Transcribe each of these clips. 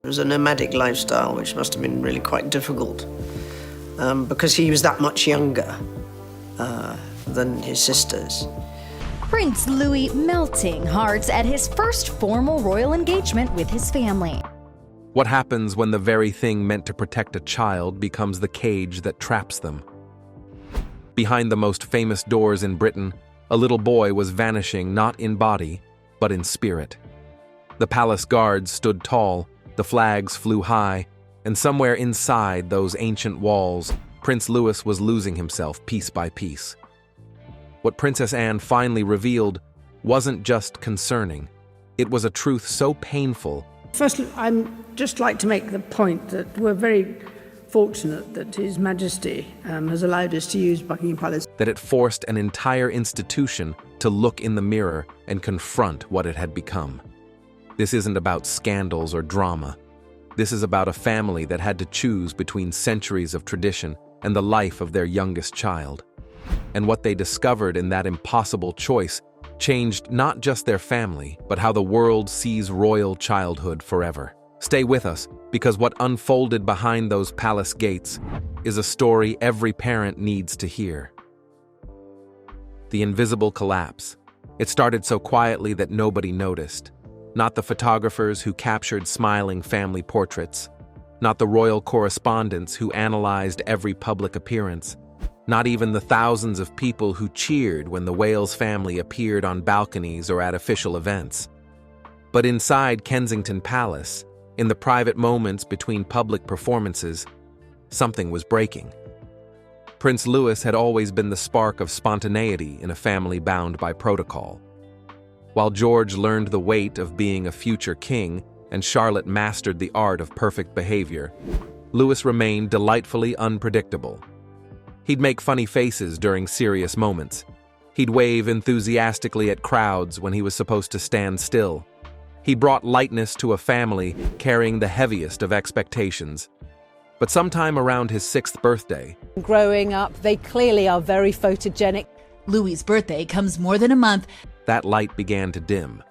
It was a nomadic lifestyle, which must have been really quite difficult because he was that much younger than his sisters. Prince Louis melting hearts at his first formal royal engagement with his family. What happens when the very thing meant to protect a child becomes the cage that traps them? Behind the most famous doors in Britain, a little boy was vanishing not in body, but in spirit. The palace guards stood tall, the flags flew high, and somewhere inside those ancient walls, Prince Louis was losing himself piece by piece. What Princess Anne finally revealed wasn't just concerning. It was a truth so painful. First, I'd just like to make the point that we're very fortunate that His Majesty has allowed us to use Buckingham Palace. That it forced an entire institution to look in the mirror and confront what it had become. This isn't about scandals or drama. This is about a family that had to choose between centuries of tradition and the life of their youngest child. And what they discovered in that impossible choice changed not just their family, but how the world sees royal childhood forever. Stay with us, because what unfolded behind those palace gates is a story every parent needs to hear. The invisible collapse. It started so quietly that nobody noticed. Not the photographers who captured smiling family portraits, not the royal correspondents who analyzed every public appearance, not even the thousands of people who cheered when the Wales family appeared on balconies or at official events. But inside Kensington Palace, in the private moments between public performances, something was breaking. Prince Louis had always been the spark of spontaneity in a family bound by protocol. While George learned the weight of being a future king and Charlotte mastered the art of perfect behavior, Louis remained delightfully unpredictable. He'd make funny faces during serious moments. He'd wave enthusiastically at crowds when he was supposed to stand still. He brought lightness to a family carrying the heaviest of expectations. But sometime around his 6th birthday, growing up, they clearly are very photogenic. Louis's birthday comes more than a month. That light began to dim.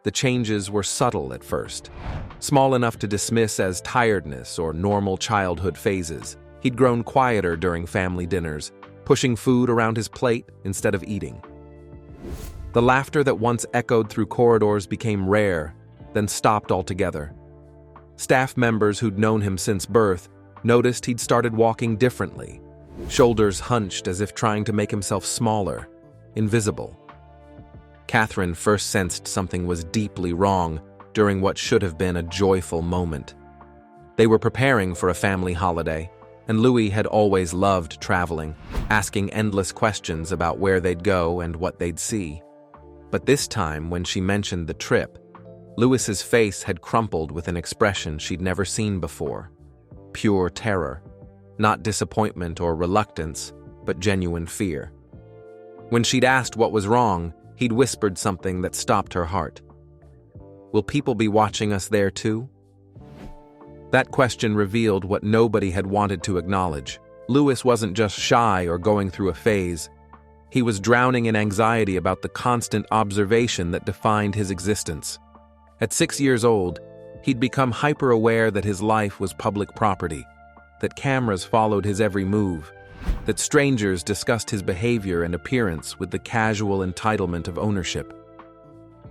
The changes were subtle at first, small enough to dismiss as tiredness or normal childhood phases. He'd grown quieter during family dinners, pushing food around his plate instead of eating. The laughter that once echoed through corridors became rare, then stopped altogether. Staff members who'd known him since birth noticed he'd started walking differently, shoulders hunched as if trying to make himself smaller, invisible. Catherine first sensed something was deeply wrong during what should have been a joyful moment. They were preparing for a family holiday, and Louis had always loved traveling, asking endless questions about where they'd go and what they'd see. But this time, when she mentioned the trip, Louis's face had crumpled with an expression she'd never seen before. Pure terror. Not disappointment or reluctance, but genuine fear. When she'd asked what was wrong, he'd whispered something that stopped her heart. Will people be watching us there too? That question revealed what nobody had wanted to acknowledge. Louis wasn't just shy or going through a phase. He was drowning in anxiety about the constant observation that defined his existence. At 6 years old, he'd become hyper-aware that his life was public property, that cameras followed his every move, that strangers discussed his behavior and appearance with the casual entitlement of ownership.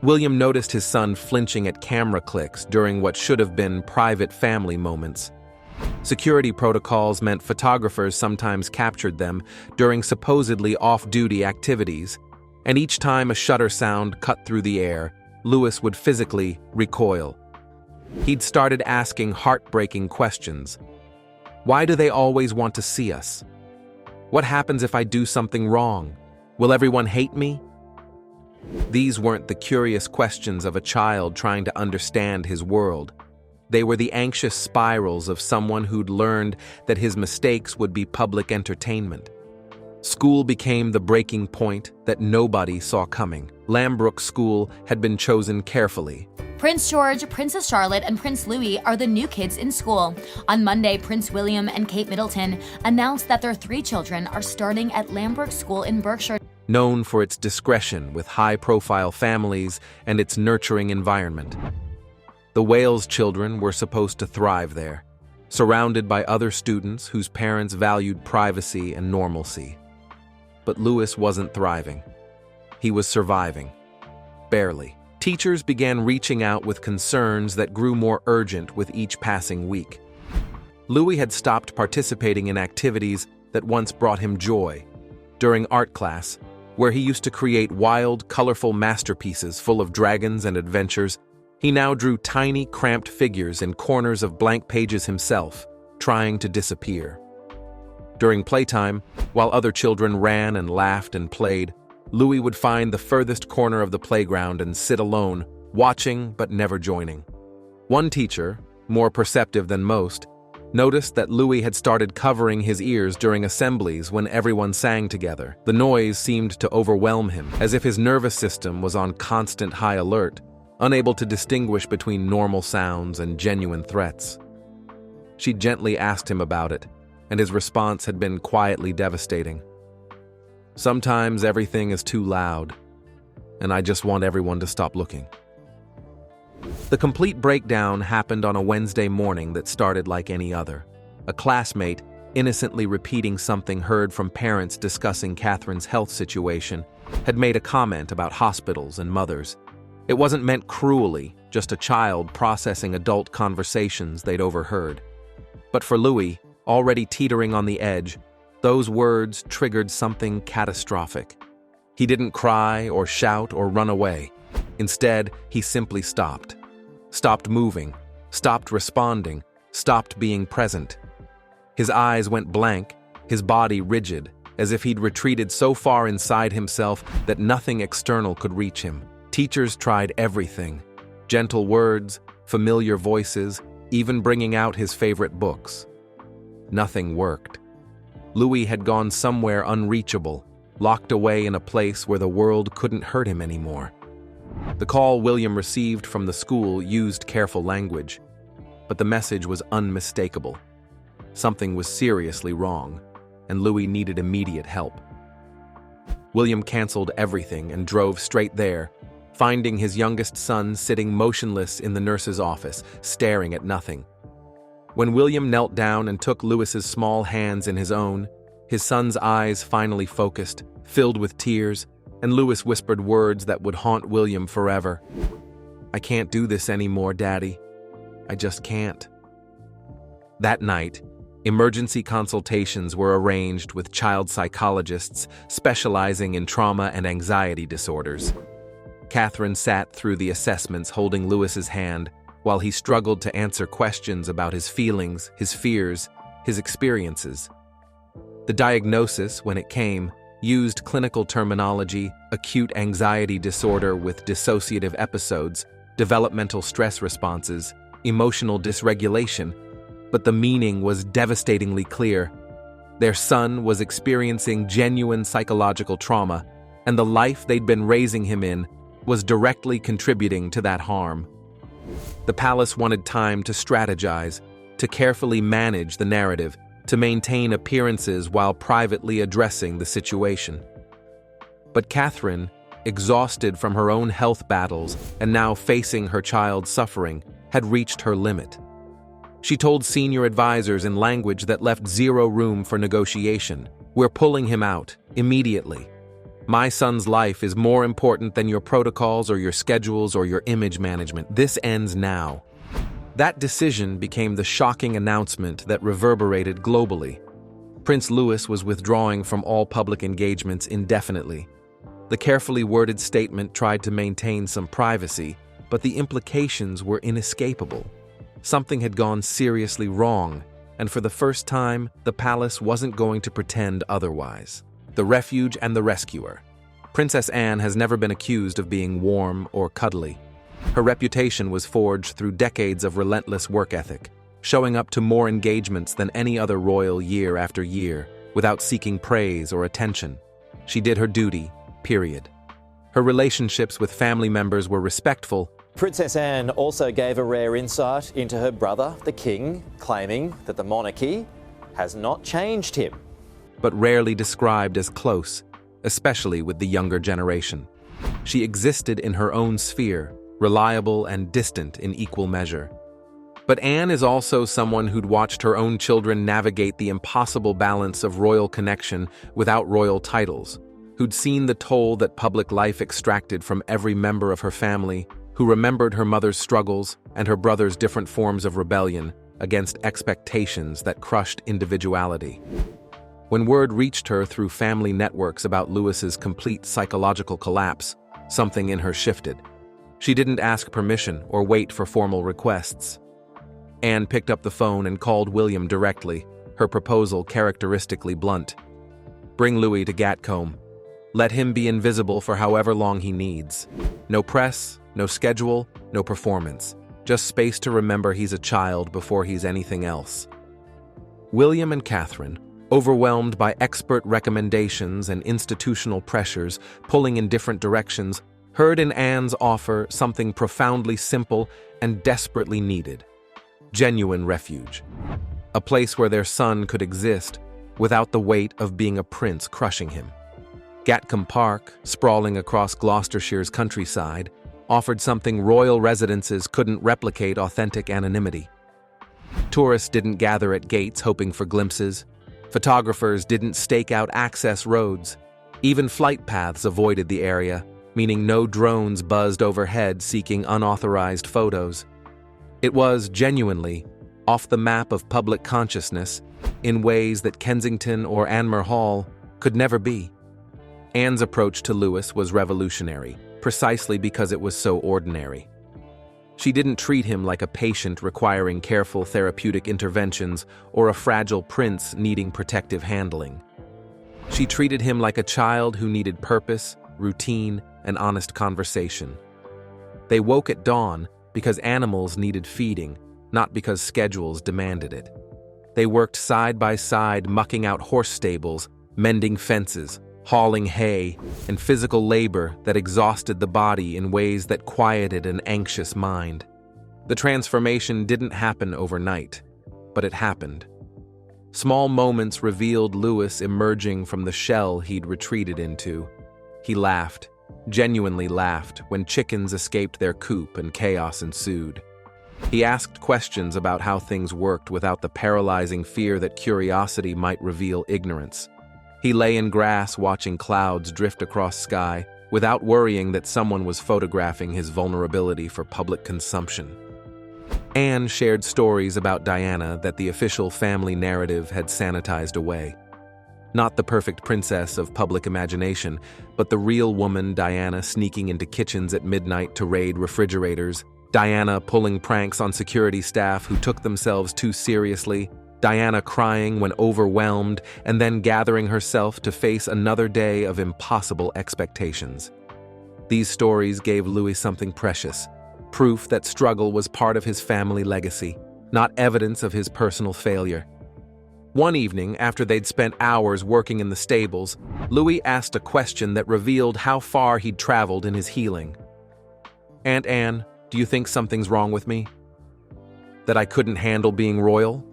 William noticed his son flinching at camera clicks during what should have been private family moments. Security protocols meant photographers sometimes captured them during supposedly off-duty activities, and each time a shutter sound cut through the air, Louis would physically recoil. He'd started asking heartbreaking questions. Why do they always want to see us? What happens if I do something wrong? Will everyone hate me? These weren't the curious questions of a child trying to understand his world. They were the anxious spirals of someone who'd learned that his mistakes would be public entertainment. School became the breaking point that nobody saw coming. Lambrook School had been chosen carefully. Prince George, Princess Charlotte, and Prince Louis are the new kids in school. On Monday, Prince William and Kate Middleton announced that their 3 children are starting at Lambrook School in Berkshire. Known for its discretion with high-profile families and its nurturing environment. The Wales children were supposed to thrive there, surrounded by other students whose parents valued privacy and normalcy. But Lewis wasn't thriving. He was surviving. Barely. Teachers began reaching out with concerns that grew more urgent with each passing week. Louis had stopped participating in activities that once brought him joy. During art class, where he used to create wild, colorful masterpieces full of dragons and adventures, he now drew tiny, cramped figures in corners of blank pages himself, trying to disappear. During playtime, while other children ran and laughed and played, Louis would find the furthest corner of the playground and sit alone, watching but never joining. One teacher, more perceptive than most, noticed that Louis had started covering his ears during assemblies when everyone sang together. The noise seemed to overwhelm him, as if his nervous system was on constant high alert, unable to distinguish between normal sounds and genuine threats. She gently asked him about it, and his response had been quietly devastating. "Sometimes everything is too loud, and I just want everyone to stop looking." The complete breakdown happened on a Wednesday morning that started like any other. A classmate, innocently repeating something heard from parents discussing Catherine's health situation, had made a comment about hospitals and mothers. It wasn't meant cruelly, just a child processing adult conversations they'd overheard. But for Louis, already teetering on the edge, those words triggered something catastrophic. He didn't cry or shout or run away. Instead, he simply stopped. Stopped moving, stopped responding, stopped being present. His eyes went blank, his body rigid, as if he'd retreated so far inside himself that nothing external could reach him. Teachers tried everything: gentle words, familiar voices, even bringing out his favorite books. Nothing worked. Louis had gone somewhere unreachable, locked away in a place where the world couldn't hurt him anymore. The call William received from the school used careful language, but the message was unmistakable. Something was seriously wrong, and Louis needed immediate help. William canceled everything and drove straight there, finding his youngest son sitting motionless in the nurse's office, staring at nothing. When William knelt down and took Louis's small hands in his own, his son's eyes finally focused, filled with tears, and Louis whispered words that would haunt William forever. "I can't do this anymore, Daddy. I just can't." That night, emergency consultations were arranged with child psychologists specializing in trauma and anxiety disorders. Catherine sat through the assessments holding Louis's hand while he struggled to answer questions about his feelings, his fears, his experiences. The diagnosis, when it came, used clinical terminology: acute anxiety disorder with dissociative episodes, developmental stress responses, emotional dysregulation, but the meaning was devastatingly clear. Their son was experiencing genuine psychological trauma, and the life they'd been raising him in was directly contributing to that harm. The palace wanted time to strategize, to carefully manage the narrative, to maintain appearances while privately addressing the situation. But Catherine, exhausted from her own health battles and now facing her child's suffering, had reached her limit. She told senior advisors in language that left zero room for negotiation, "We're pulling him out, immediately. My son's life is more important than your protocols or your schedules or your image management. This ends now." That decision became the shocking announcement that reverberated globally. Prince Louis was withdrawing from all public engagements indefinitely. The carefully worded statement tried to maintain some privacy, but the implications were inescapable. Something had gone seriously wrong, and for the first time, the palace wasn't going to pretend otherwise. The refuge and the rescuer. Princess Anne has never been accused of being warm or cuddly. Her reputation was forged through decades of relentless work ethic, showing up to more engagements than any other royal year after year, without seeking praise or attention. She did her duty, period. Her relationships with family members were respectful. Princess Anne also gave a rare insight into her brother, the King, claiming that the monarchy has not changed him. But rarely described as close, especially with the younger generation. She existed in her own sphere, reliable and distant in equal measure. But Anne is also someone who'd watched her own children navigate the impossible balance of royal connection without royal titles, who'd seen the toll that public life extracted from every member of her family, who remembered her mother's struggles and her brother's different forms of rebellion against expectations that crushed individuality. When word reached her through family networks about Louis's complete psychological collapse, something in her shifted. She didn't ask permission or wait for formal requests. Anne picked up the phone and called William directly, her proposal characteristically blunt. Bring Louis to Gatcombe. Let him be invisible for however long he needs. No press, no schedule, no performance. Just space to remember he's a child before he's anything else. William and Catherine, overwhelmed by expert recommendations and institutional pressures pulling in different directions, heard in Anne's offer something profoundly simple and desperately needed. Genuine refuge. A place where their son could exist without the weight of being a prince crushing him. Gatcombe Park, sprawling across Gloucestershire's countryside, offered something royal residences couldn't replicate: authentic anonymity. Tourists didn't gather at gates hoping for glimpses. Photographers didn't stake out access roads. Even flight paths avoided the area, meaning no drones buzzed overhead seeking unauthorized photos. It was genuinely off the map of public consciousness in ways that Kensington or Anmer Hall could never be. Anne's approach to Louis was revolutionary, precisely because it was so ordinary. She didn't treat him like a patient requiring careful therapeutic interventions or a fragile prince needing protective handling. She treated him like a child who needed purpose, routine, and honest conversation. They woke at dawn because animals needed feeding, not because schedules demanded it. They worked side by side, mucking out horse stables, mending fences, hauling hay, and physical labor that exhausted the body in ways that quieted an anxious mind. The transformation didn't happen overnight, but it happened. Small moments revealed Louis emerging from the shell he'd retreated into. He laughed, genuinely laughed, when chickens escaped their coop and chaos ensued. He asked questions about how things worked without the paralyzing fear that curiosity might reveal ignorance. He lay in grass watching clouds drift across sky without worrying that someone was photographing his vulnerability for public consumption. Anne shared stories about Diana that the official family narrative had sanitized away. Not the perfect princess of public imagination, but the real woman Diana sneaking into kitchens at midnight to raid refrigerators, Diana pulling pranks on security staff who took themselves too seriously, Diana crying when overwhelmed and then gathering herself to face another day of impossible expectations. These stories gave Louis something precious, proof that struggle was part of his family legacy, not evidence of his personal failure. One evening, after they'd spent hours working in the stables, Louis asked a question that revealed how far he'd traveled in his healing. "Aunt Anne, do you think something's wrong with me? That I couldn't handle being royal?"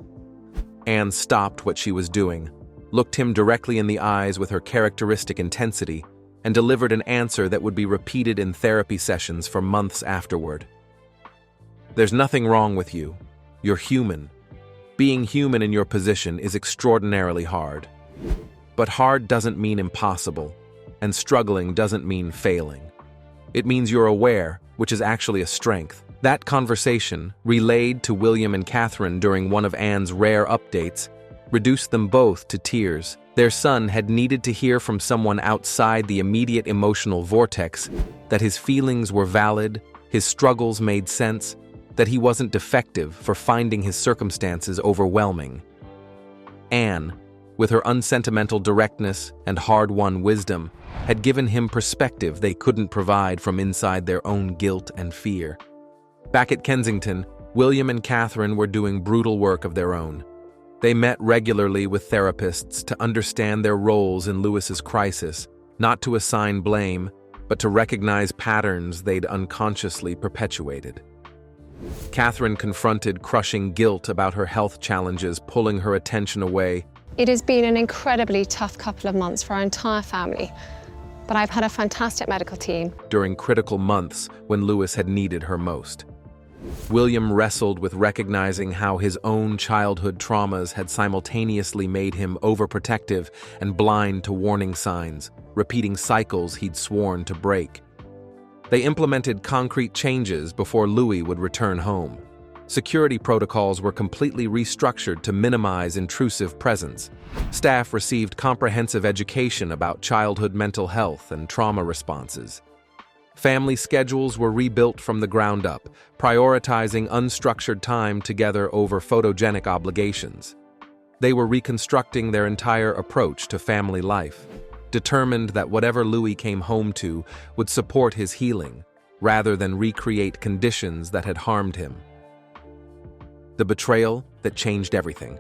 Anne stopped what she was doing, looked him directly in the eyes with her characteristic intensity, and delivered an answer that would be repeated in therapy sessions for months afterward. "There's nothing wrong with you. You're human. Being human in your position is extraordinarily hard. But hard doesn't mean impossible, and struggling doesn't mean failing. It means you're aware, which is actually a strength." That conversation, relayed to William and Catherine during one of Anne's rare updates, reduced them both to tears. Their son had needed to hear from someone outside the immediate emotional vortex that his feelings were valid, his struggles made sense, that he wasn't defective for finding his circumstances overwhelming. Anne, with her unsentimental directness and hard-won wisdom, had given him perspective they couldn't provide from inside their own guilt and fear. Back at Kensington, William and Catherine were doing brutal work of their own. They met regularly with therapists to understand their roles in Louis's crisis, not to assign blame, but to recognize patterns they'd unconsciously perpetuated. Catherine confronted crushing guilt about her health challenges, pulling her attention away. It has been an incredibly tough couple of months for our entire family. but I've had a fantastic medical team. During critical months when Lewis had needed her most. William wrestled with recognizing how his own childhood traumas had simultaneously made him overprotective and blind to warning signs, repeating cycles he'd sworn to break. They implemented concrete changes before Louis would return home. Security protocols were completely restructured to minimize intrusive presence. Staff received comprehensive education about childhood mental health and trauma responses. Family schedules were rebuilt from the ground up, prioritizing unstructured time together over photogenic obligations. They were reconstructing their entire approach to family life, determined that whatever Louis came home to would support his healing, rather than recreate conditions that had harmed him. The betrayal that changed everything.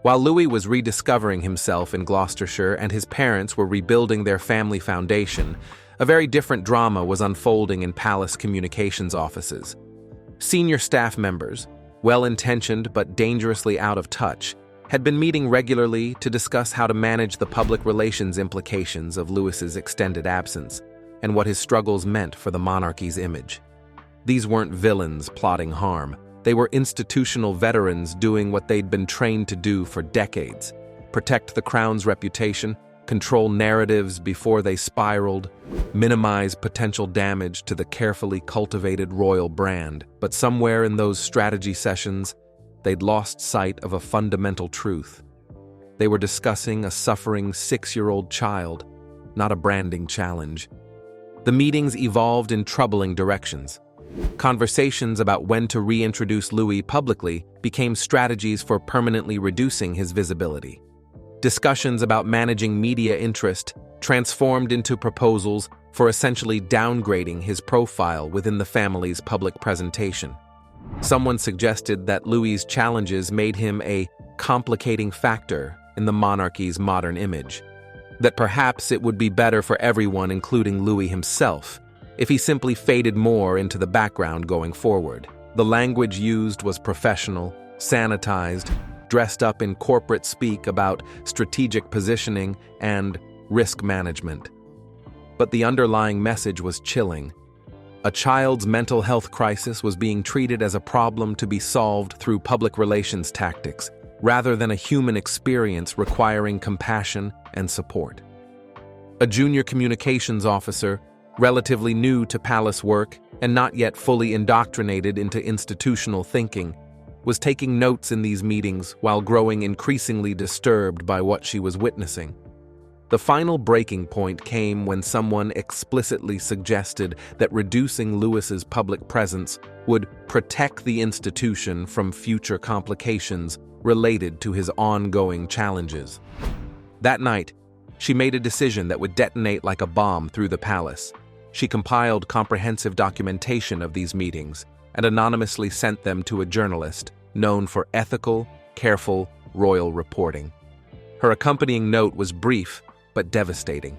While Louis was rediscovering himself in Gloucestershire and his parents were rebuilding their family foundation, a very different drama was unfolding in palace communications offices. Senior staff members, well-intentioned but dangerously out of touch, had been meeting regularly to discuss how to manage the public relations implications of Louis's extended absence and what his struggles meant for the monarchy's image. These weren't villains plotting harm. They were institutional veterans doing what they'd been trained to do for decades: protect the crown's reputation, control narratives before they spiraled, minimize potential damage to the carefully cultivated royal brand. But somewhere in those strategy sessions, they'd lost sight of a fundamental truth. They were discussing a suffering 6-year-old child, not a branding challenge. The meetings evolved in troubling directions. Conversations about when to reintroduce Louis publicly became strategies for permanently reducing his visibility. Discussions about managing media interest transformed into proposals for essentially downgrading his profile within the family's public presentation. Someone suggested that Louis's challenges made him a complicating factor in the monarchy's modern image, that perhaps it would be better for everyone, including Louis himself, if he simply faded more into the background going forward. The language used was professional, sanitized, dressed up in corporate speak about strategic positioning and risk management. But the underlying message was chilling. A child's mental health crisis was being treated as a problem to be solved through public relations tactics, rather than a human experience requiring compassion and support. A junior communications officer, relatively new to palace work and not yet fully indoctrinated into institutional thinking, was taking notes in these meetings while growing increasingly disturbed by what she was witnessing. The final breaking point came when someone explicitly suggested that reducing Louis's public presence would protect the institution from future complications related to his ongoing challenges. That night, she made a decision that would detonate like a bomb through the palace. She compiled comprehensive documentation of these meetings and anonymously sent them to a journalist known for ethical, careful, royal reporting. Her accompanying note was brief but devastating.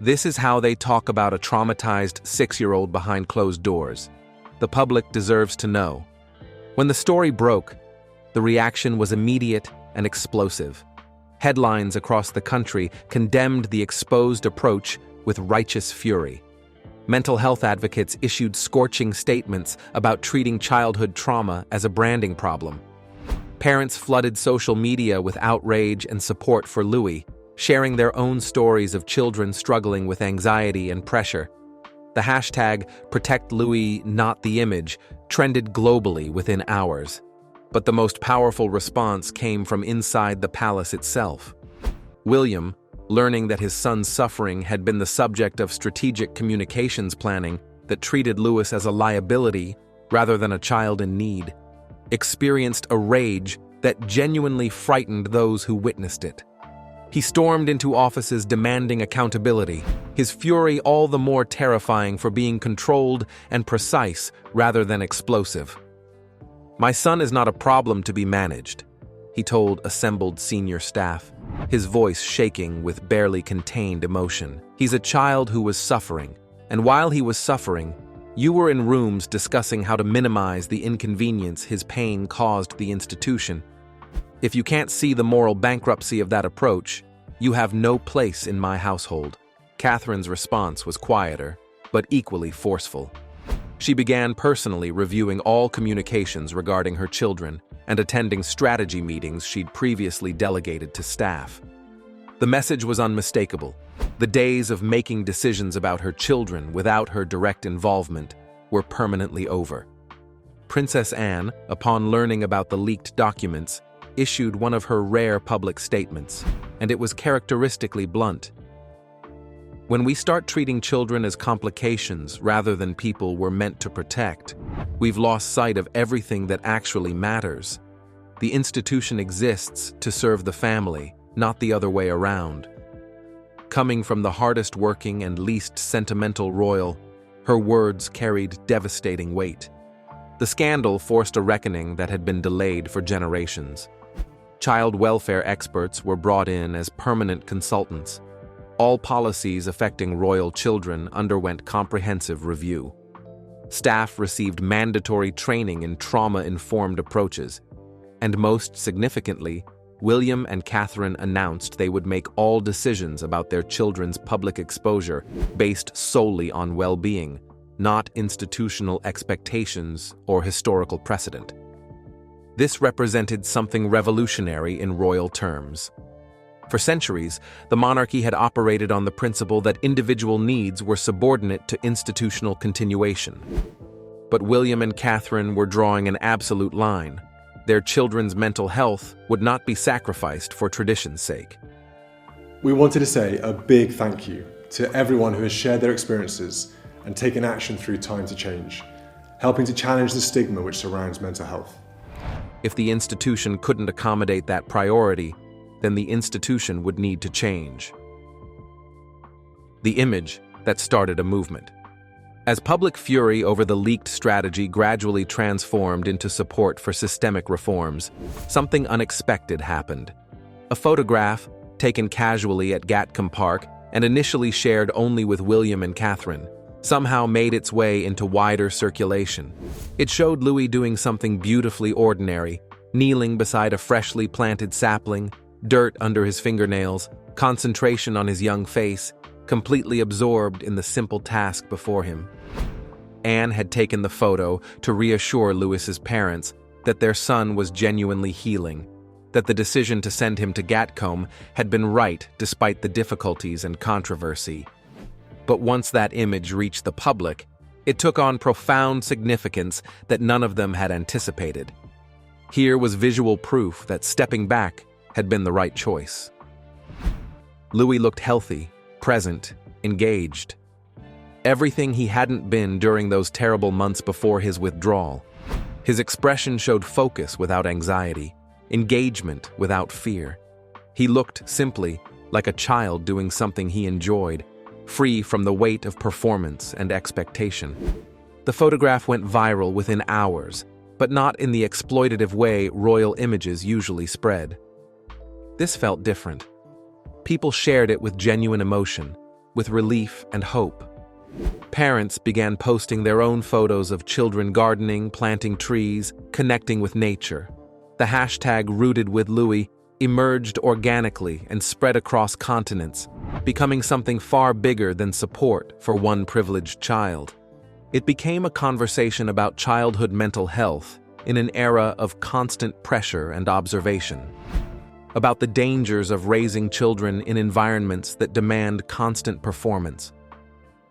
This is how they talk about a traumatized 6-year-old behind closed doors. The public deserves to know. When the story broke, the reaction was immediate and explosive. Headlines across the country condemned the exposed approach with righteous fury. Mental health advocates issued scorching statements about treating childhood trauma as a branding problem. Parents flooded social media with outrage and support for Louis, sharing their own stories of children struggling with anxiety and pressure. The hashtag #ProtectLouis_NotTheImage trended globally within hours. But the most powerful response came from inside the palace itself. William, learning that his son's suffering had been the subject of strategic communications planning that treated Louis as a liability rather than a child in need, experienced a rage that genuinely frightened those who witnessed it. He stormed into offices demanding accountability, his fury all the more terrifying for being controlled and precise rather than explosive. "My son is not a problem to be managed," he told assembled senior staff, his voice shaking with barely contained emotion. "He's a child who was suffering, and while he was suffering, you were in rooms discussing how to minimize the inconvenience his pain caused the institution. If you can't see the moral bankruptcy of that approach, you have no place in my household." Catherine's response was quieter, but equally forceful. She began personally reviewing all communications regarding her children and attending strategy meetings she'd previously delegated to staff. The message was unmistakable. The days of making decisions about her children without her direct involvement were permanently over. Princess Anne, upon learning about the leaked documents, issued one of her rare public statements, and it was characteristically blunt. When we start treating children as complications rather than people we're meant to protect, we've lost sight of everything that actually matters. The institution exists to serve the family, not the other way around. Coming from the hardest working and least sentimental royal, her words carried devastating weight. The scandal forced a reckoning that had been delayed for generations. Child welfare experts were brought in as permanent consultants. All policies affecting royal children underwent comprehensive review. Staff received mandatory training in trauma-informed approaches, and most significantly, William and Catherine announced they would make all decisions about their children's public exposure based solely on well-being, not institutional expectations or historical precedent. This represented something revolutionary in royal terms. For centuries, the monarchy had operated on the principle that individual needs were subordinate to institutional continuation. But William and Catherine were drawing an absolute line. Their children's mental health would not be sacrificed for tradition's sake. We wanted to say a big thank you to everyone who has shared their experiences and taken action through Time to Change, helping to challenge the stigma which surrounds mental health. If the institution couldn't accommodate that priority, then the institution would need to change. The image that started a movement. As public fury over the leaked strategy gradually transformed into support for systemic reforms, something unexpected happened. A photograph, taken casually at Gatcombe Park and initially shared only with William and Catherine, somehow made its way into wider circulation. It showed Louis doing something beautifully ordinary, kneeling beside a freshly planted sapling, dirt under his fingernails, concentration on his young face, completely absorbed in the simple task before him. Anne had taken the photo to reassure Louis's parents that their son was genuinely healing, that the decision to send him to Gatcombe had been right despite the difficulties and controversy. But once that image reached the public, it took on profound significance that none of them had anticipated. Here was visual proof that stepping back had been the right choice. Louis looked healthy, present, engaged. Everything he hadn't been during those terrible months before his withdrawal. His expression showed focus without anxiety, engagement without fear. He looked simply like a child doing something he enjoyed, free from the weight of performance and expectation. The photograph went viral within hours, but not in the exploitative way royal images usually spread. This felt different. People shared it with genuine emotion, with relief and hope. Parents began posting their own photos of children gardening, planting trees, connecting with nature. The hashtag #RootedWithLouis emerged organically and spread across continents, becoming something far bigger than support for one privileged child. It became a conversation about childhood mental health in an era of constant pressure and observation. About the dangers of raising children in environments that demand constant performance.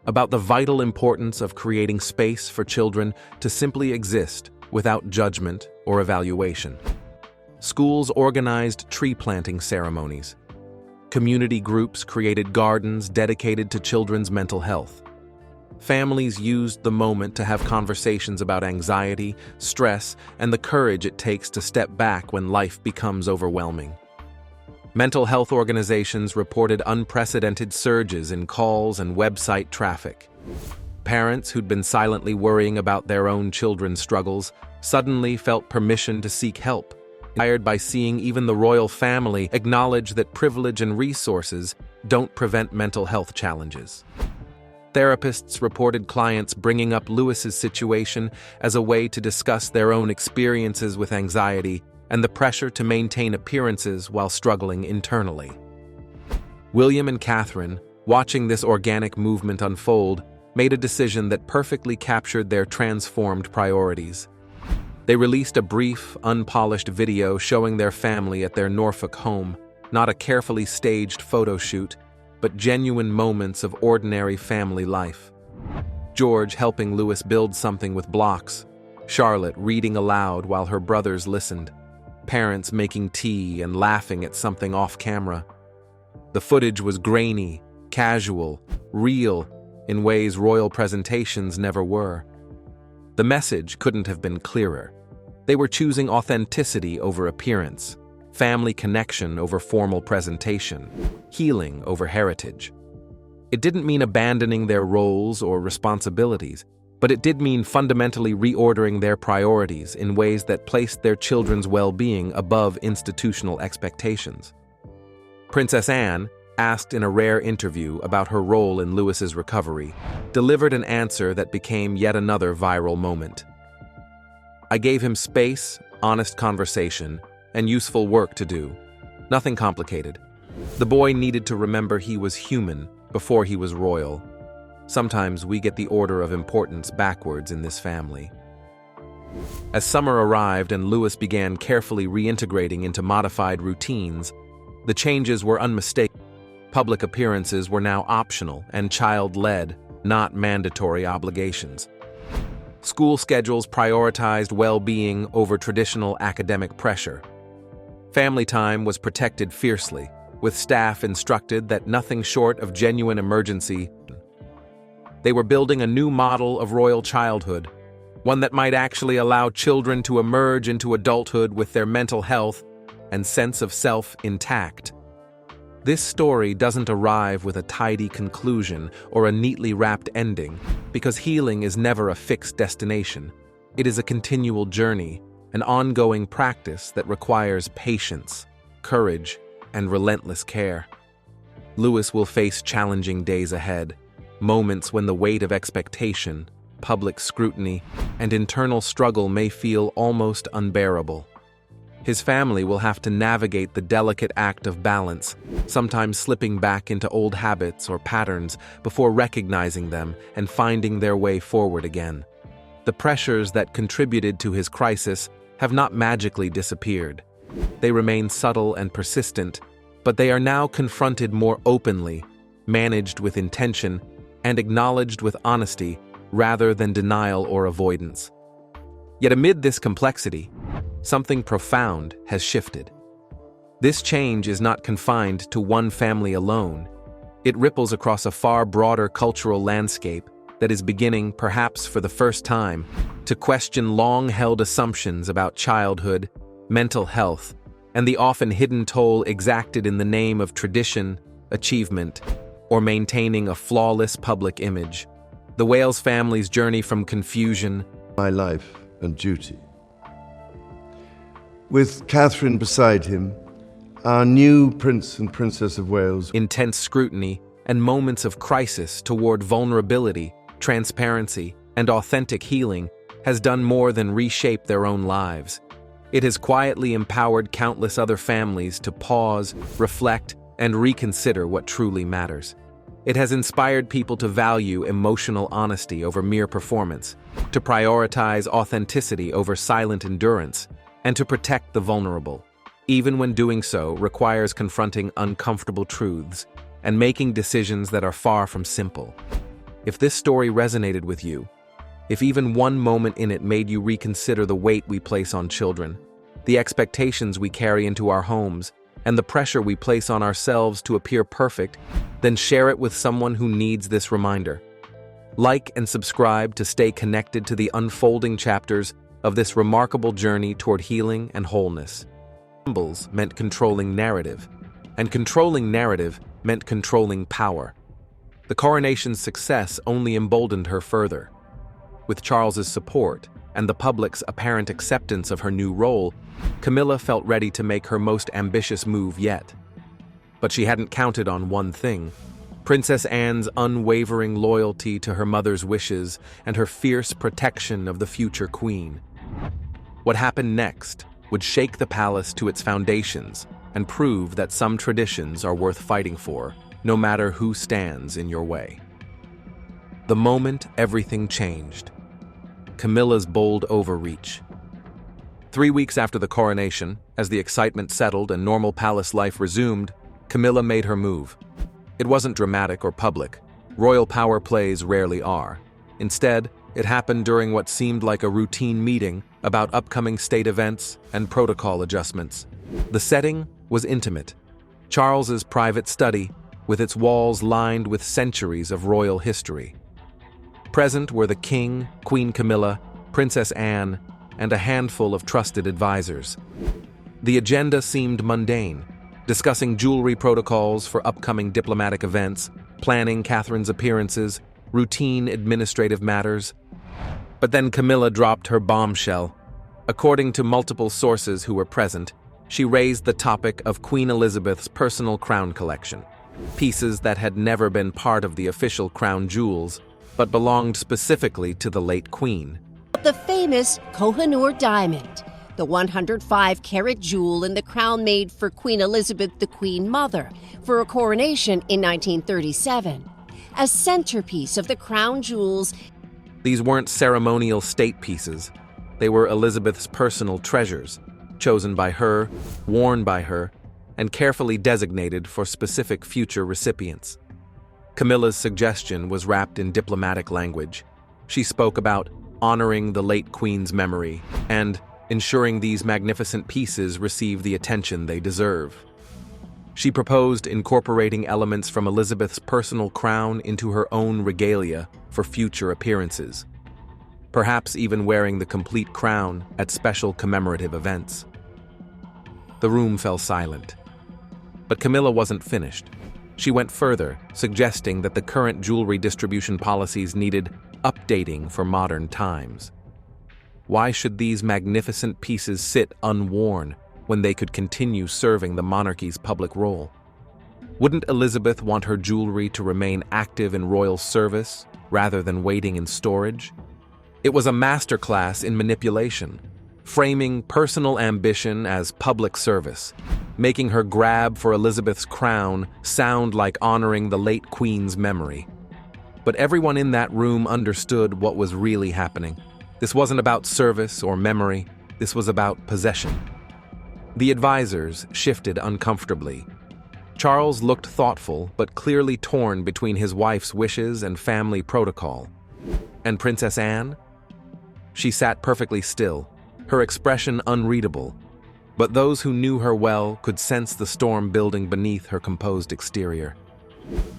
About the vital importance of creating space for children to simply exist without judgment or evaluation. Schools organized tree planting ceremonies. Community groups created gardens dedicated to children's mental health. Families used the moment to have conversations about anxiety, stress, and the courage it takes to step back when life becomes overwhelming. Mental health organizations reported unprecedented surges in calls and website traffic. Parents who'd been silently worrying about their own children's struggles suddenly felt permission to seek help, inspired by seeing even the royal family acknowledge that privilege and resources don't prevent mental health challenges. Therapists reported clients bringing up Louis's situation as a way to discuss their own experiences with anxiety and the pressure to maintain appearances while struggling internally. William and Catherine, watching this organic movement unfold, made a decision that perfectly captured their transformed priorities. They released a brief, unpolished video showing their family at their Norfolk home, not a carefully staged photo shoot, but genuine moments of ordinary family life. George helping Louis build something with blocks, Charlotte reading aloud while her brothers listened, parents making tea and laughing at something off camera. The footage was grainy, casual, real, in ways royal presentations never were. The message couldn't have been clearer. They were choosing authenticity over appearance, family connection over formal presentation, healing over heritage. It didn't mean abandoning their roles or responsibilities, but it did mean fundamentally reordering their priorities in ways that placed their children's well-being above institutional expectations. Princess Anne, asked in a rare interview about her role in Louis's recovery, delivered an answer that became yet another viral moment. "I gave him space, honest conversation, and useful work to do. Nothing complicated. The boy needed to remember he was human before he was royal. Sometimes we get the order of importance backwards in this family." As summer arrived and Louis began carefully reintegrating into modified routines, the changes were unmistakable. Public appearances were now optional and child-led, not mandatory obligations. School schedules prioritized well-being over traditional academic pressure. Family time was protected fiercely, with staff instructed that nothing short of genuine emergency. They were building a new model of royal childhood, one that might actually allow children to emerge into adulthood with their mental health and sense of self intact. This story doesn't arrive with a tidy conclusion or a neatly wrapped ending, because healing is never a fixed destination. It is a continual journey, an ongoing practice that requires patience, courage, and relentless care. Louis will face challenging days ahead, moments when the weight of expectation, public scrutiny, and internal struggle may feel almost unbearable. His family will have to navigate the delicate act of balance, sometimes slipping back into old habits or patterns before recognizing them and finding their way forward again. The pressures that contributed to his crisis have not magically disappeared. They remain subtle and persistent, but they are now confronted more openly, managed with intention, and acknowledged with honesty rather than denial or avoidance. Yet amid this complexity, something profound has shifted. This change is not confined to one family alone. It ripples across a far broader cultural landscape that is beginning, perhaps for the first time, to question long-held assumptions about childhood, mental health, and the often hidden toll exacted in the name of tradition, achievement, or maintaining a flawless public image. The Wales family's journey from confusion, my life and duty. With Catherine beside him, our new Prince and Princess of Wales, intense scrutiny, and moments of crisis toward vulnerability, transparency, and authentic healing has done more than reshape their own lives. It has quietly empowered countless other families to pause, reflect, and reconsider what truly matters. It has inspired people to value emotional honesty over mere performance, to prioritize authenticity over silent endurance, and to protect the vulnerable, even when doing so requires confronting uncomfortable truths and making decisions that are far from simple. If this story resonated with you, if even one moment in it made you reconsider the weight we place on children, the expectations we carry into our homes, and the pressure we place on ourselves to appear perfect, then share it with someone who needs this reminder. Like and subscribe to stay connected to the unfolding chapters of this remarkable journey toward healing and wholeness. Symbols meant controlling narrative, and controlling narrative meant controlling power. The coronation's success only emboldened her further. With Charles's support and the public's apparent acceptance of her new role, Camilla felt ready to make her most ambitious move yet. But she hadn't counted on one thing: Princess Anne's unwavering loyalty to her mother's wishes and her fierce protection of the future queen. What happened next would shake the palace to its foundations and prove that some traditions are worth fighting for, no matter who stands in your way. The moment everything changed. Camilla's bold overreach. 3 weeks after the coronation, as the excitement settled and normal palace life resumed, Camilla made her move. It wasn't dramatic or public. Royal power plays rarely are. Instead, it happened during what seemed like a routine meeting about upcoming state events and protocol adjustments. The setting was intimate. Charles's private study, with its walls lined with centuries of royal history. Present were the King, Queen Camilla, Princess Anne, and a handful of trusted advisors. The agenda seemed mundane, discussing jewelry protocols for upcoming diplomatic events, planning Catherine's appearances, routine administrative matters. But then Camilla dropped her bombshell. According to multiple sources who were present, she raised the topic of Queen Elizabeth's personal crown collection, pieces that had never been part of the official crown jewels, but belonged specifically to the late Queen. The famous Koh-i-Noor diamond, the 105-carat jewel in the crown made for Queen Elizabeth, the Queen Mother, for a coronation in 1937. A centerpiece of the crown jewels. These weren't ceremonial state pieces. They were Elizabeth's personal treasures, chosen by her, worn by her, and carefully designated for specific future recipients. Camilla's suggestion was wrapped in diplomatic language. She spoke about honoring the late Queen's memory and ensuring these magnificent pieces receive the attention they deserve. She proposed incorporating elements from Elizabeth's personal crown into her own regalia for future appearances, perhaps even wearing the complete crown at special commemorative events. The room fell silent. But Camilla wasn't finished. She went further, suggesting that the current jewelry distribution policies needed updating for modern times. Why should these magnificent pieces sit unworn when they could continue serving the monarchy's public role? Wouldn't Elizabeth want her jewelry to remain active in royal service rather than waiting in storage? It was a masterclass in manipulation, framing personal ambition as public service, making her grab for Elizabeth's crown sound like honoring the late Queen's memory. But everyone in that room understood what was really happening. This wasn't about service or memory, this was about possession. The advisors shifted uncomfortably. Charles looked thoughtful, but clearly torn between his wife's wishes and family protocol. And Princess Anne? She sat perfectly still, her expression unreadable, but those who knew her well could sense the storm building beneath her composed exterior.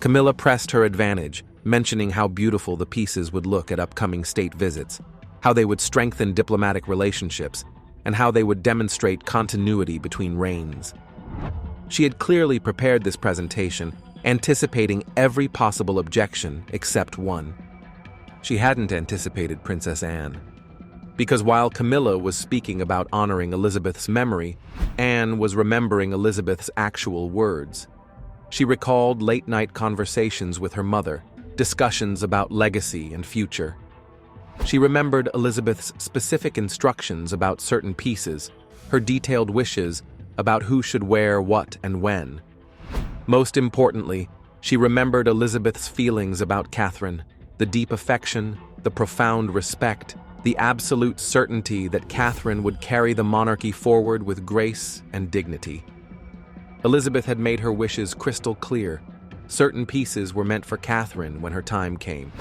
Camilla pressed her advantage, mentioning how beautiful the pieces would look at upcoming state visits, how they would strengthen diplomatic relationships, and how they would demonstrate continuity between reigns. She had clearly prepared this presentation, anticipating every possible objection except one. She hadn't anticipated Princess Anne. Because while Camilla was speaking about honoring Elizabeth's memory, Anne was remembering Elizabeth's actual words. She recalled late-night conversations with her mother, discussions about legacy and future. She remembered Elizabeth's specific instructions about certain pieces, her detailed wishes about who should wear what and when. Most importantly, she remembered Elizabeth's feelings about Catherine, the deep affection, the profound respect, the absolute certainty that Catherine would carry the monarchy forward with grace and dignity. Elizabeth had made her wishes crystal clear. Certain pieces were meant for Catherine when her time came.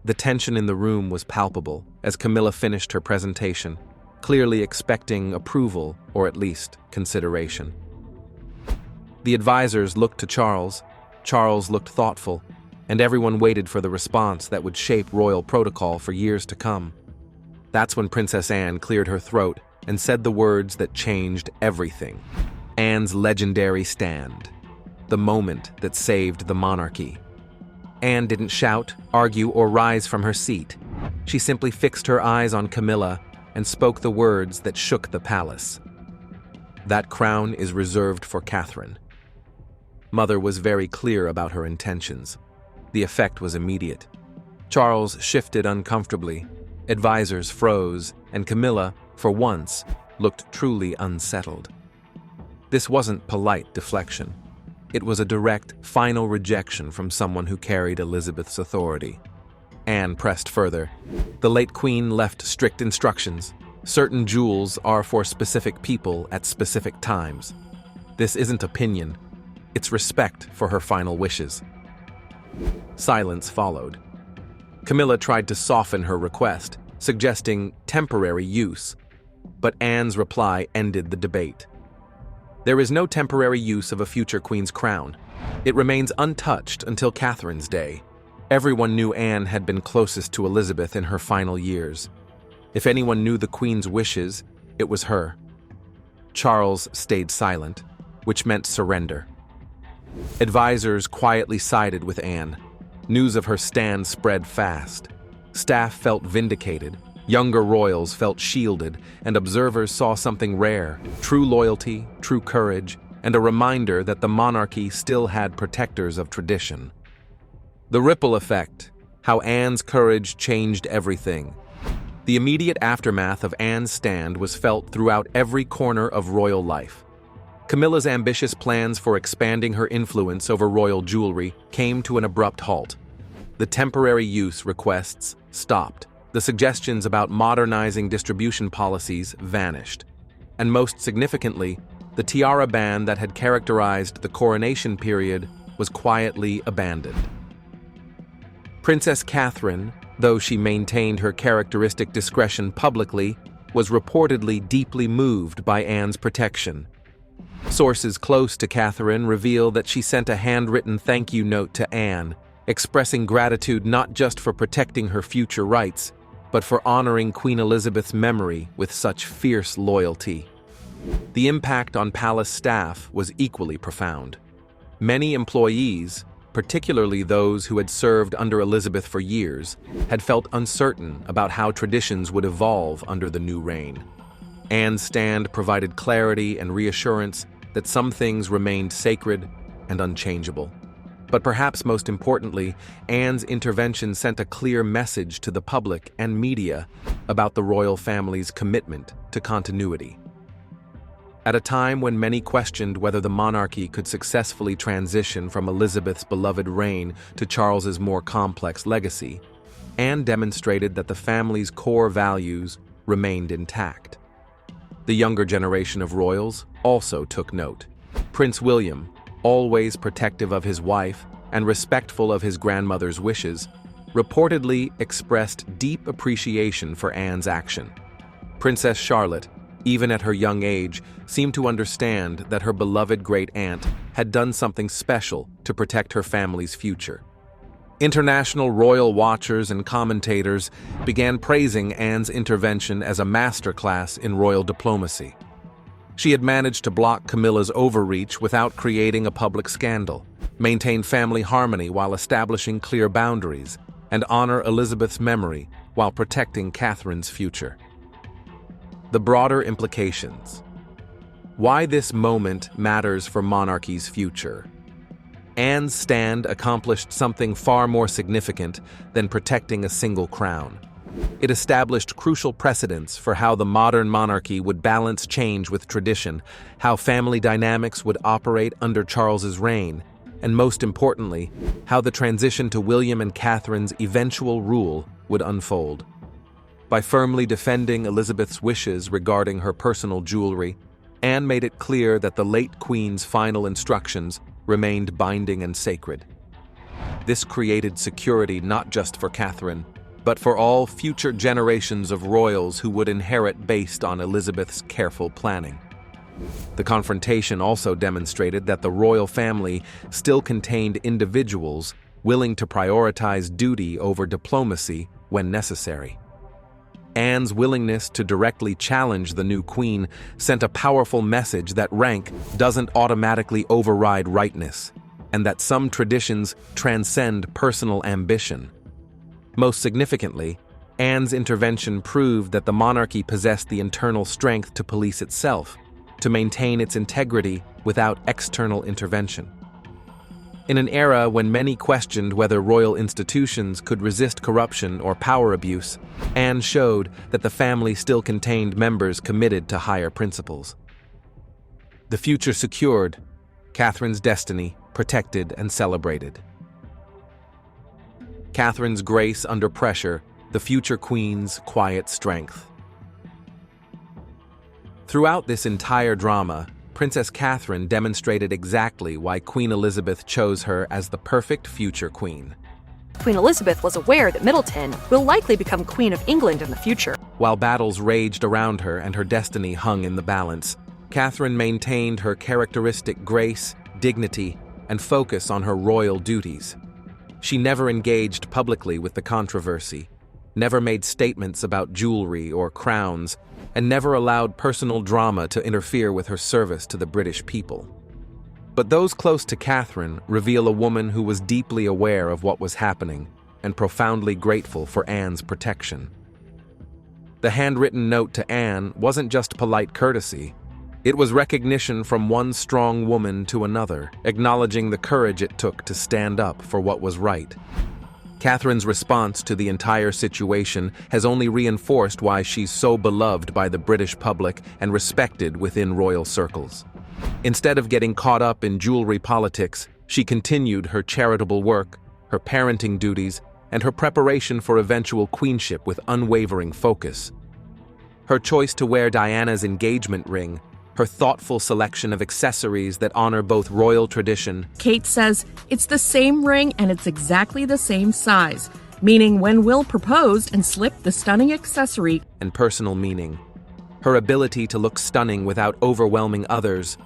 The tension in the room was palpable as Camilla finished her presentation, clearly expecting approval or at least consideration. The advisors looked to Charles. Charles looked thoughtful, and everyone waited for the response that would shape royal protocol for years to come. That's when Princess Anne cleared her throat and said the words that changed everything. Anne's legendary stand. The moment that saved the monarchy. Anne didn't shout, argue, or rise from her seat. She simply fixed her eyes on Camilla and spoke the words that shook the palace. That crown is reserved for Catherine. Mother was very clear about her intentions. The effect was immediate. Charles shifted uncomfortably. Advisors froze, and Camilla, for once, looked truly unsettled. This wasn't polite deflection. it was a direct, final rejection from someone who carried Elizabeth's authority. Anne pressed further. The late Queen left strict instructions. Certain jewels are for specific people at specific times. This isn't opinion, it's respect for her final wishes. Silence followed. Camilla tried to soften her request, suggesting temporary use, but Anne's reply ended the debate. There is no temporary use of a future queen's crown. It remains untouched until Catherine's day. Everyone knew Anne had been closest to Elizabeth in her final years. If anyone knew the queen's wishes, it was her. Charles stayed silent, which meant surrender. Advisors quietly sided with Anne. News of her stand spread fast. Staff felt vindicated, younger royals felt shielded, and observers saw something rare: true loyalty, true courage, and a reminder that the monarchy still had protectors of tradition. The ripple effect, how Anne's courage changed everything. The immediate aftermath of Anne's stand was felt throughout every corner of royal life. Camilla's ambitious plans for expanding her influence over royal jewelry came to an abrupt halt. The temporary use requests stopped. The suggestions about modernizing distribution policies vanished. And most significantly, the tiara ban that had characterized the coronation period was quietly abandoned. Princess Catherine, though she maintained her characteristic discretion publicly, was reportedly deeply moved by Anne's protection. Sources close to Catherine reveal that she sent a handwritten thank you note to Anne, expressing gratitude not just for protecting her future rights, but for honoring Queen Elizabeth's memory with such fierce loyalty. The impact on palace staff was equally profound. Many employees, particularly those who had served under Elizabeth for years, had felt uncertain about how traditions would evolve under the new reign. Anne's stand provided clarity and reassurance that some things remained sacred and unchangeable. But perhaps most importantly, Anne's intervention sent a clear message to the public and media about the royal family's commitment to continuity. At a time when many questioned whether the monarchy could successfully transition from Elizabeth's beloved reign to Charles's more complex legacy, Anne demonstrated that the family's core values remained intact. The younger generation of royals also took note. Prince William, always protective of his wife and respectful of his grandmother's wishes, reportedly expressed deep appreciation for Anne's action. Princess Charlotte, even at her young age, seemed to understand that her beloved great-aunt had done something special to protect her family's future. International royal watchers and commentators began praising Anne's intervention as a masterclass in royal diplomacy. She had managed to block Camilla's overreach without creating a public scandal, maintain family harmony while establishing clear boundaries, and honor Elizabeth's memory while protecting Catherine's future. The broader implications. Why this moment matters for monarchy's future. Anne's stand accomplished something far more significant than protecting a single crown. It established crucial precedents for how the modern monarchy would balance change with tradition, how family dynamics would operate under Charles's reign, and most importantly, how the transition to William and Catherine's eventual rule would unfold. By firmly defending Elizabeth's wishes regarding her personal jewelry, Anne made it clear that the late Queen's final instructions remained binding and sacred. This created security not just for Catherine, but for all future generations of royals who would inherit based on Elizabeth's careful planning. The confrontation also demonstrated that the royal family still contained individuals willing to prioritize duty over diplomacy when necessary. Anne's willingness to directly challenge the new queen sent a powerful message that rank doesn't automatically override rightness, and that some traditions transcend personal ambition. Most significantly, Anne's intervention proved that the monarchy possessed the internal strength to police itself, to maintain its integrity without external intervention. In an era when many questioned whether royal institutions could resist corruption or power abuse, Anne showed that the family still contained members committed to higher principles. The future secured, Catherine's destiny protected and celebrated. Catherine's grace under pressure, the future queen's quiet strength. Throughout this entire drama, Princess Catherine demonstrated exactly why Queen Elizabeth chose her as the perfect future queen. Queen Elizabeth was aware that Middleton will likely become Queen of England in the future. While battles raged around her and her destiny hung in the balance, Catherine maintained her characteristic grace, dignity, and focus on her royal duties. She never engaged publicly with the controversy, never made statements about jewelry or crowns, and never allowed personal drama to interfere with her service to the British people. But those close to Catherine reveal a woman who was deeply aware of what was happening and profoundly grateful for Anne's protection. The handwritten note to Anne wasn't just polite courtesy. It was recognition from one strong woman to another, acknowledging the courage it took to stand up for what was right. Catherine's response to the entire situation has only reinforced why she's so beloved by the British public and respected within royal circles. Instead of getting caught up in jewelry politics, she continued her charitable work, her parenting duties, and her preparation for eventual queenship with unwavering focus. Her choice to wear Diana's engagement ring, her thoughtful selection of accessories that honor both royal tradition. Kate says it's the same ring and it's exactly the same size, meaning when Will proposed and slipped the stunning accessory, and personal meaning. Her ability to look stunning without overwhelming others.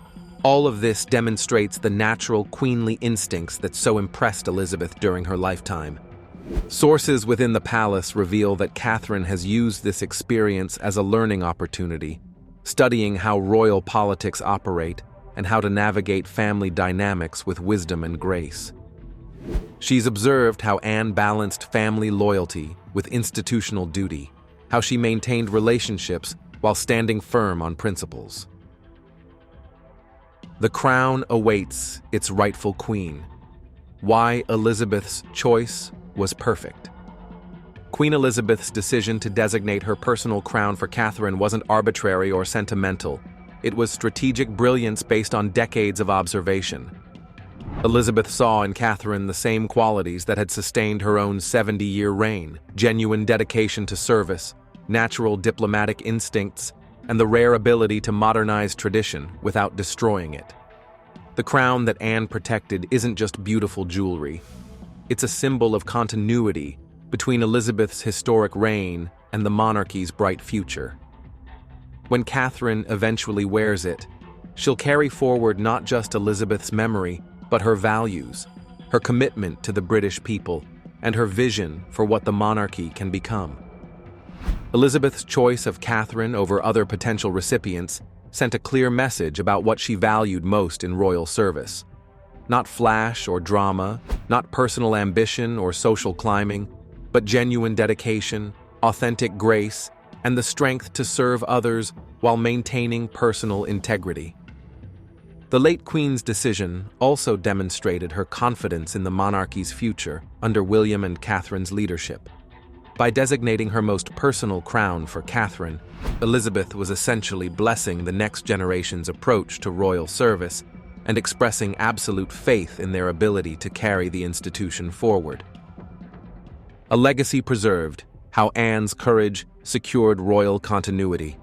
All of this demonstrates the natural queenly instincts that so impressed Elizabeth during her lifetime. Sources within the palace reveal that Catherine has used this experience as a learning opportunity, studying how royal politics operate and how to navigate family dynamics with wisdom and grace. She's observed how Anne balanced family loyalty with institutional duty, how she maintained relationships while standing firm on principles. The crown awaits its rightful queen. Why Elizabeth's choice was perfect. Queen Elizabeth's decision to designate her personal crown for Catherine wasn't arbitrary or sentimental. It was strategic brilliance based on decades of observation. Elizabeth saw in Catherine the same qualities that had sustained her own 70-year reign: genuine dedication to service, natural diplomatic instincts, and the rare ability to modernize tradition without destroying it. The crown that Anne protected isn't just beautiful jewelry. It's a symbol of continuity between Elizabeth's historic reign and the monarchy's bright future. When Catherine eventually wears it, she'll carry forward not just Elizabeth's memory, but her values, her commitment to the British people, and her vision for what the monarchy can become. Elizabeth's choice of Catherine over other potential recipients sent a clear message about what she valued most in royal service. Not flash or drama, not personal ambition or social climbing, but genuine dedication, authentic grace, and the strength to serve others while maintaining personal integrity. The late Queen's decision also demonstrated her confidence in the monarchy's future under William and Catherine's leadership. By designating her most personal crown for Catherine, Elizabeth was essentially blessing the next generation's approach to royal service and expressing absolute faith in their ability to carry the institution forward. A legacy preserved, how Anne's courage secured royal continuity.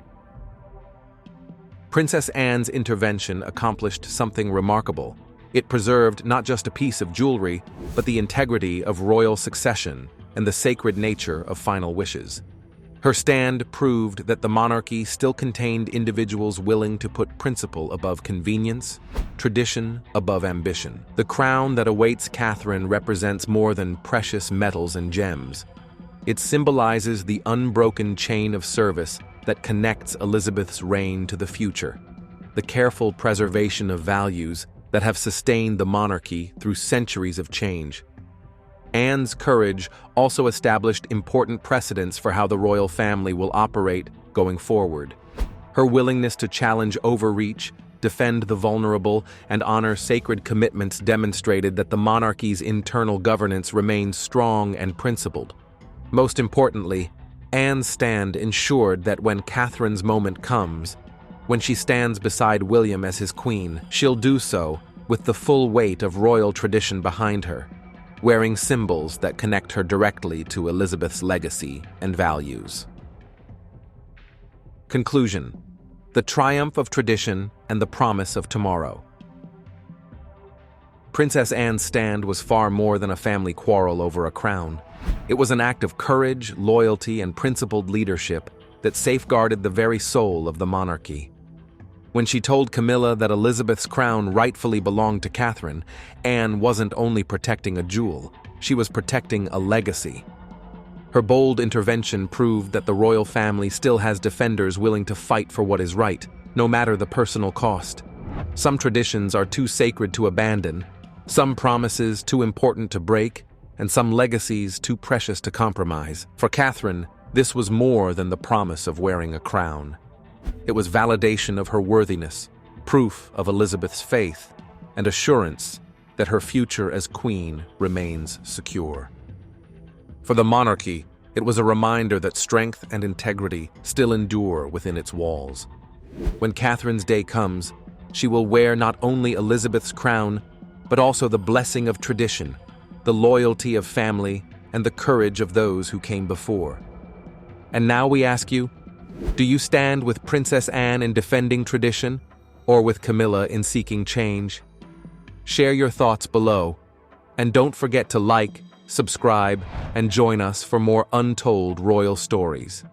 Princess Anne's intervention accomplished something remarkable. It preserved not just a piece of jewelry, but the integrity of royal succession and the sacred nature of final wishes. Her stand proved that the monarchy still contained individuals willing to put principle above convenience, tradition above ambition. The crown that awaits Catherine represents more than precious metals and gems. It symbolizes the unbroken chain of service that connects Elizabeth's reign to the future, the careful preservation of values that have sustained the monarchy through centuries of change. Anne's courage also established important precedents for how the royal family will operate going forward. Her willingness to challenge overreach, defend the vulnerable, and honor sacred commitments demonstrated that the monarchy's internal governance remains strong and principled. Most importantly, Anne's stand ensured that when Catherine's moment comes, when she stands beside William as his queen, she'll do so with the full weight of royal tradition behind her, wearing symbols that connect her directly to Elizabeth's legacy and values. Conclusion: the triumph of tradition and the promise of tomorrow. Princess Anne's stand was far more than a family quarrel over a crown. It was an act of courage, loyalty, and principled leadership that safeguarded the very soul of the monarchy. When she told Camilla that Elizabeth's crown rightfully belonged to Catherine, Anne wasn't only protecting a jewel, she was protecting a legacy. Her bold intervention proved that the royal family still has defenders willing to fight for what is right, no matter the personal cost. Some traditions are too sacred to abandon, some promises too important to break, and some legacies too precious to compromise. For Catherine, this was more than the promise of wearing a crown. It was validation of her worthiness, proof of Elizabeth's faith, and assurance that her future as queen remains secure. For the monarchy, it was a reminder that strength and integrity still endure within its walls. When Catherine's day comes, she will wear not only Elizabeth's crown, but also the blessing of tradition, the loyalty of family, and the courage of those who came before. And now we ask you, do you stand with Princess Anne in defending tradition, or with Camilla in seeking change? Share your thoughts below, and don't forget to like, subscribe, and join us for more untold royal stories.